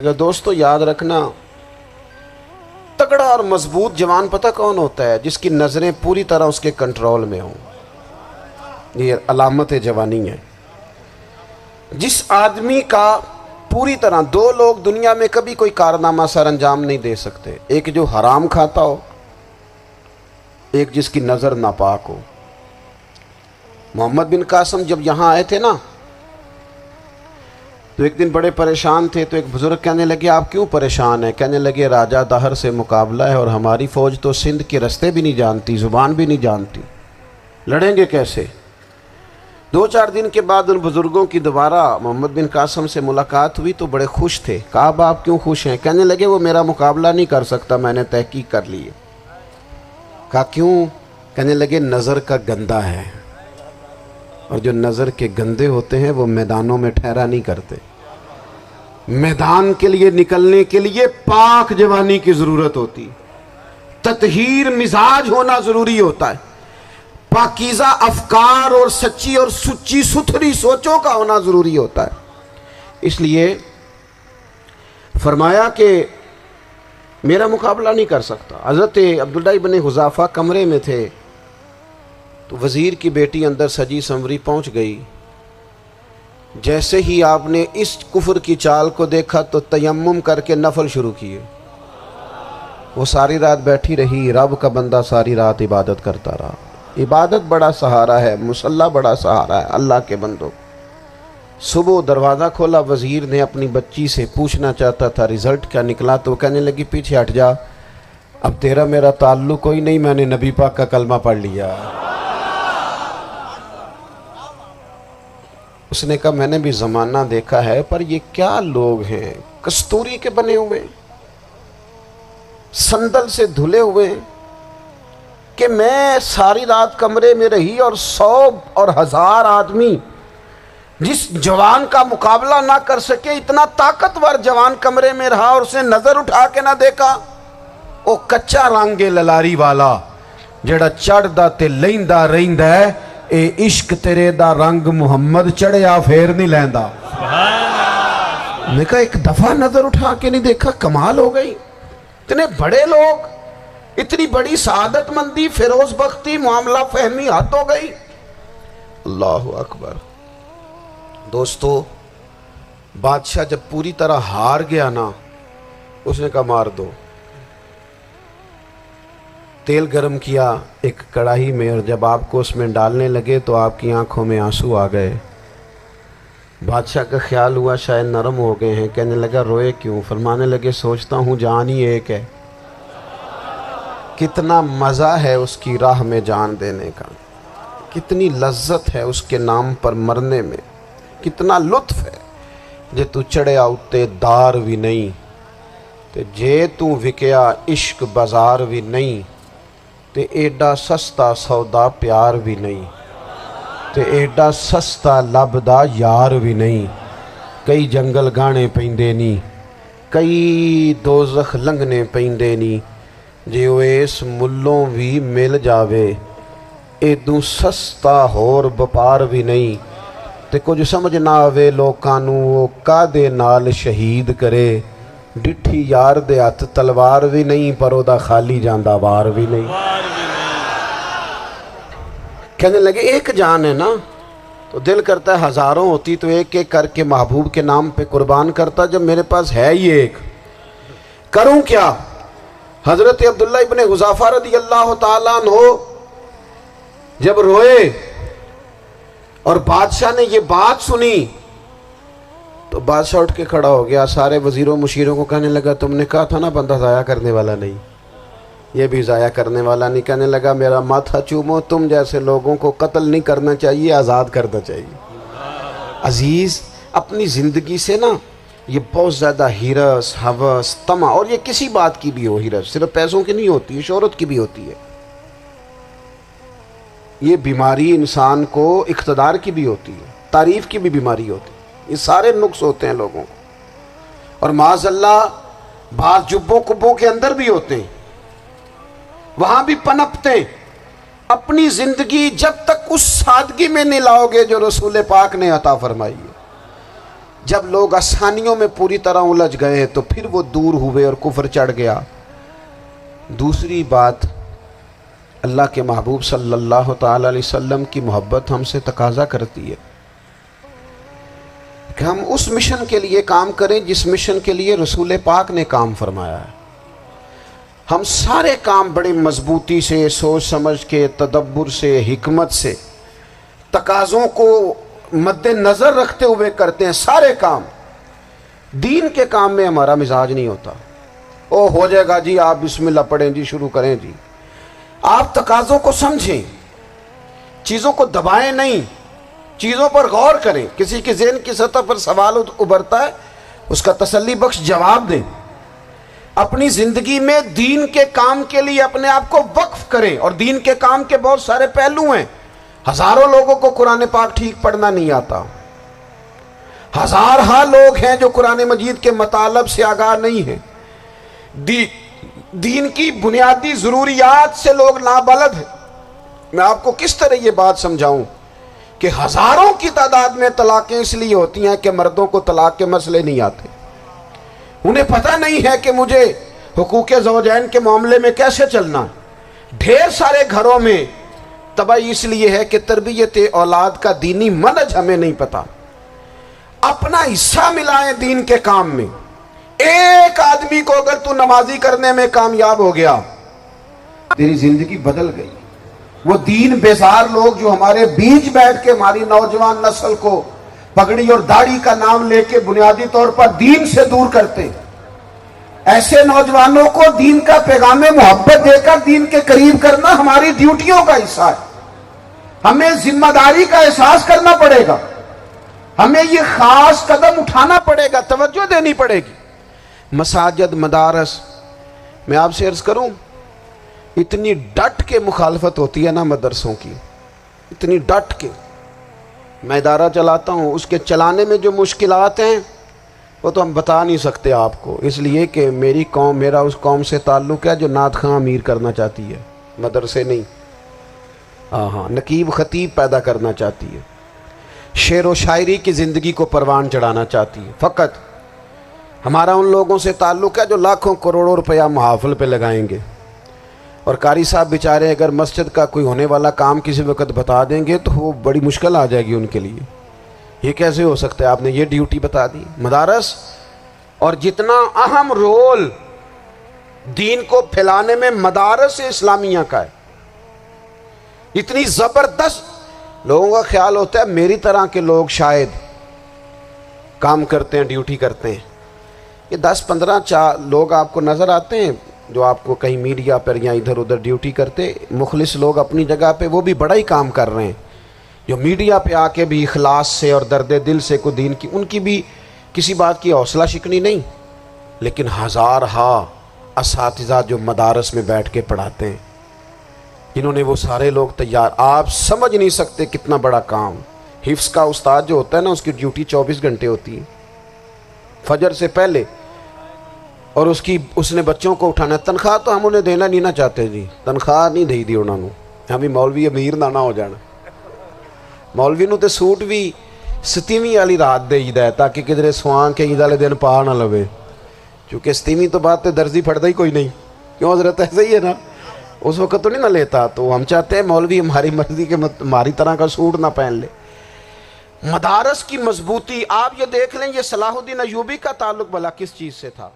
دوستو یاد رکھنا، تگڑا اور مضبوط جوان پتہ کون ہوتا ہے؟ جس کی نظریں پوری طرح اس کے کنٹرول میں ہوں۔ یہ علامت جوانی ہے۔ جس آدمی کا پوری طرح، دو لوگ دنیا میں کبھی کوئی کارنامہ سر انجام نہیں دے سکتے، ایک جو حرام کھاتا ہو، ایک جس کی نظر ناپاک ہو۔ محمد بن قاسم جب یہاں آئے تھے نا، تو ایک دن بڑے پریشان تھے، تو ایک بزرگ کہنے لگے آپ کیوں پریشان ہیں؟ کہنے لگے راجہ دہر سے مقابلہ ہے اور ہماری فوج تو سندھ کے رستے بھی نہیں جانتی، زبان بھی نہیں جانتی، لڑیں گے کیسے؟ 2-4 دن کے بعد ان بزرگوں کی دوبارہ محمد بن قاسم سے ملاقات ہوئی تو بڑے خوش تھے۔ کہا اب آپ کیوں خوش ہیں؟ کہنے لگے وہ میرا مقابلہ نہیں کر سکتا، میں نے تحقیق کر لی ہے۔ کہا کیوں؟ کہنے لگے نظر کا گندہ ہے، اور جو نظر کے گندے ہوتے ہیں وہ میدانوں میں ٹھہرا نہیں کرتے۔ میدان کے لیے نکلنے کے لیے پاک جوانی کی ضرورت ہوتی، تطہیر مزاج ہونا ضروری ہوتا ہے، پاکیزہ افکار اور سچی اور سچی ستھری سوچوں کا ہونا ضروری ہوتا ہے۔ اس لیے فرمایا کہ میرا مقابلہ نہیں کر سکتا۔ حضرت عبداللہ ابن حذافہ کمرے میں تھے تو وزیر کی بیٹی اندر سجی سنوری پہنچ گئی۔ جیسے ہی آپ نے اس کفر کی چال کو دیکھا تو تیمم کر کے نفل شروع کیے۔ وہ ساری رات بیٹھی رہی، رب کا بندہ ساری رات عبادت کرتا رہا۔ عبادت بڑا سہارا ہے، مصلی بڑا سہارا ہے اللہ کے بندوں۔ صبح دروازہ کھولا، وزیر نے اپنی بچی سے پوچھنا چاہتا تھا رزلٹ کیا نکلا، تو وہ کہنے لگی پیچھے ہٹ جا، اب تیرا میرا تعلق کوئی نہیں، میں نے نبی پاک کا کلمہ پڑھ لیا۔ اس نے کہا میں نے بھی زمانہ دیکھا ہے، پر یہ کیا لوگ ہیں، کستوری کے بنے ہوئے، سندل سے دھلے ہوئے، کہ میں ساری رات کمرے میں رہی اور 100 اور 1000 آدمی جس جوان کا مقابلہ نہ کر سکے، اتنا طاقتور جوان کمرے میں رہا اور اس نے نظر اٹھا کے نہ دیکھا۔ او کچا رنگے للاری والا جڑا چڑھدا تے لیندا رہندا ہے، اے عشق تیرے دا رنگ محمد چڑھیا پھر نہیں لیندا۔ میں کہا ایک دفعہ نظر اٹھا کے نہیں دیکھا، کمال ہو گئی۔ اتنے بڑے لوگ، اتنی بڑی سعادت مندی، فیروز بختی، معاملہ فہمی حد ہو گئی۔ اللہ اکبر۔ دوستو بادشاہ جب پوری طرح ہار گیا نا، اس نے کہا مار دو۔ تیل گرم کیا ایک کڑاہی میں، اور جب آپ کو اس میں ڈالنے لگے تو آپ کی آنکھوں میں آنسو آ گئے۔ بادشاہ کا خیال ہوا شاید نرم ہو گئے ہیں، کہنے لگا روئے کیوں؟ فرمانے لگے سوچتا ہوں جان ہی ایک ہے، کتنا مزہ ہے اس کی راہ میں جان دینے کا، کتنی لذت ہے اس کے نام پر مرنے میں، کتنا لطف ہے۔ جے تو چڑھیا اتے دار بھی نہیں، تے جے تو وکیا عشق بازار بھی نہیں، تے ایڈا سستا سودا پیار بھی نہیں، تے ایڈا سستا لبدا یار بھی نہیں۔ کئی جنگل گانے پیندے نہیں، کئی دوزخ لنگنے پیندے نہیں، جے وہ اس ملوں بھی مل جاوے، ایدوں سستا ہور بپار بھی نہیں۔ تے کچھ سمجھ نہ آوے لوکانوں وہ کادے نال شہید کرے، ڈٹھی یار دے ہاتھ تلوار بھی نہیں، پر او دا خالی جاندہ وار بھی نہیں۔ کہنے لگے ایک جان ہے نا، تو دل کرتا ہے ہزاروں ہوتی تو ایک ایک کر کے محبوب کے نام پہ قربان کرتا، جب میرے پاس ہے ہی ایک، کروں کیا؟ حضرت عبداللہ ابن حذافہ رضی اللہ تعالیٰ عنہ جب روئے اور بادشاہ نے یہ بات سنی تو بادشاہ اٹھ کے کھڑا ہو گیا، سارے وزیروں مشیروں کو کہنے لگا تم نے کہا تھا نا بندہ ضائع کرنے والا نہیں، یہ بھی ضائع کرنے والا نہیں۔ کہنے لگا میرا ماتھا چومو، تم جیسے لوگوں کو قتل نہیں کرنا چاہیے، آزاد کرنا چاہیے۔ عزیز اپنی زندگی سے نا یہ بہت زیادہ ہرس، ہوس، طمع، اور یہ کسی بات کی بھی ہو، ہرس صرف پیسوں کی نہیں ہوتی ہے، شہرت کی بھی ہوتی ہے، یہ بیماری انسان کو اقتدار کی بھی ہوتی ہے، تعریف کی بھی بیماری ہوتی ہے، یہ سارے نقص ہوتے ہیں لوگوں کو، اور معاذ اللہ بعض جبوں کبوں کے اندر بھی ہوتے ہیں، وہاں بھی پنپتے ہیں۔ اپنی زندگی جب تک اس سادگی میں نہیں لاؤ گے جو رسول پاک نے عطا فرمائی ہے، جب لوگ آسانیوں میں پوری طرح الجھ گئے تو پھر وہ دور ہوئے اور کفر چڑھ گیا۔ دوسری بات، اللہ کے محبوب صلی اللہ تعالی علیہ وسلم کی محبت ہم سے تقاضا کرتی ہے کہ ہم اس مشن کے لیے کام کریں جس مشن کے لیے رسول پاک نے کام فرمایا ہے۔ ہم سارے کام بڑی مضبوطی سے، سوچ سمجھ کے، تدبر سے، حکمت سے، تقاضوں کو مد نظر رکھتے ہوئے کرتے ہیں سارے کام۔ دین کے کام میں ہمارا مزاج نہیں ہوتا، او ہو جائے گا جی، آپ بسم اللہ پڑھیں جی، شروع کریں جی۔ آپ تقاضوں کو سمجھیں، چیزوں کو دبائیں نہیں، چیزوں پر غور کریں۔ کسی کے ذہن کی سطح پر سوال ابھرتا ہے، اس کا تسلی بخش جواب دیں۔ اپنی زندگی میں دین کے کام کے لیے اپنے آپ کو وقف کریں، اور دین کے کام کے بہت سارے پہلو ہیں۔ ہزاروں لوگوں کو قرآن پاک ٹھیک پڑھنا نہیں آتا، ہزارہا لوگ ہیں جو قرآن مجید کے مطالب سے آگاہ نہیں ہیں، دین کی بنیادی ضروریات سے لوگ نابلد ہیں۔ میں آپ کو کس طرح یہ بات سمجھاؤں کہ ہزاروں کی تعداد میں طلاقیں اس لیے ہوتی ہیں کہ مردوں کو طلاق کے مسئلے نہیں آتے، انہیں پتہ نہیں ہے کہ مجھے حقوق زوجین کے معاملے میں کیسے چلنا۔ ڈھیر سارے گھروں میں تباہی اس لیے ہے کہ تربیت اولاد کا دینی منہج ہمیں نہیں پتا۔ اپنا حصہ ملائیں دین کے کام میں۔ ایک آدمی کو اگر تو نمازی کرنے میں کامیاب ہو گیا، تیری زندگی بدل گئی۔ وہ دین بیزار لوگ جو ہمارے بیچ بیٹھ کے ہماری نوجوان نسل کو پگڑی اور داڑھی کا نام لے کے بنیادی طور پر دین سے دور کرتے، ایسے نوجوانوں کو دین کا پیغام محبت دے کر دین کے قریب کرنا ہماری ڈیوٹیوں کا حصہ ہے۔ ہمیں ذمہ داری کا احساس کرنا پڑے گا، ہمیں یہ خاص قدم اٹھانا پڑے گا، توجہ دینی پڑے گی۔ مساجد، مدارس، میں آپ سے عرض کروں، اتنی ڈٹ کے مخالفت ہوتی ہے نا مدرسوں کی، اتنی ڈٹ کے۔ میں ادارہ چلاتا ہوں، اس کے چلانے میں جو مشکلات ہیں وہ تو ہم بتا نہیں سکتے آپ کو، اس لیے کہ میری قوم، میرا اس قوم سے تعلق ہے جو نعت خواں امیر کرنا چاہتی ہے، مدرسے نہیں۔ ہاں، نقیب خطیب پیدا کرنا چاہتی ہے، شعر و شاعری کی زندگی کو پروان چڑھانا چاہتی ہے۔ فقط ہمارا ان لوگوں سے تعلق ہے جو لاکھوں کروڑوں روپیہ محافل پہ لگائیں گے، اور قاری صاحب بیچارے اگر مسجد کا کوئی ہونے والا کام کسی وقت بتا دیں گے تو وہ بڑی مشکل آ جائے گی ان کے لیے۔ یہ کیسے ہو سکتا ہے، آپ نے یہ ڈیوٹی بتا دی۔ مدارس، اور جتنا اہم رول دین کو پھیلانے میں مدارس اسلامیہ کا ہے، اتنی زبردست، لوگوں کا خیال ہوتا ہے میری طرح کے لوگ شاید کام کرتے ہیں، ڈیوٹی کرتے ہیں۔ یہ 10-15 لوگ آپ کو نظر آتے ہیں جو آپ کو کہیں میڈیا پر یا ادھر ادھر ڈیوٹی کرتے، مخلص لوگ اپنی جگہ پہ، وہ بھی بڑا ہی کام کر رہے ہیں، جو میڈیا پہ آ کے بھی اخلاص سے اور درد دل سے کو دین کی، ان کی بھی کسی بات کی حوصلہ شکنی نہیں، لیکن ہزارہا اساتذہ جو مدارس میں بیٹھ کے پڑھاتے ہیں، جنہوں نے وہ سارے لوگ تیار، آپ سمجھ نہیں سکتے کتنا بڑا کام۔ حفظ کا استاد جو ہوتا ہے نا، اس کی ڈیوٹی 24 گھنٹے ہوتی ہے، فجر سے پہلے، اور اس نے بچوں کو اٹھانا۔ تنخواہ تو ہم انہیں دینا نہیں نہ چاہتے جی، تنخواہ نہیں دی انہوں نے، ہمیں مولوی امیر نہ ہو جانا۔ مولوی نو تے سوٹ بھی 27ویں والی رات دے ہی ہے تاکہ کدھر سوان کے عید والے دن پا نہ لوے، چونکہ 27ویں تو بعد تے درزی پھڑتا ہی کوئی نہیں، کیوں حضرت؟ ایسا ہی ہے نا، اس وقت تو نہیں نہ لیتا۔ تو ہم چاہتے ہیں مولوی ہماری مرضی کے ہماری طرح کا سوٹ نہ پہن لے۔ مدارس کی مضبوطی، آپ یہ دیکھ لیں، یہ صلاح الدین ایوبی کا تعلق بھلا کس چیز سے تھا؟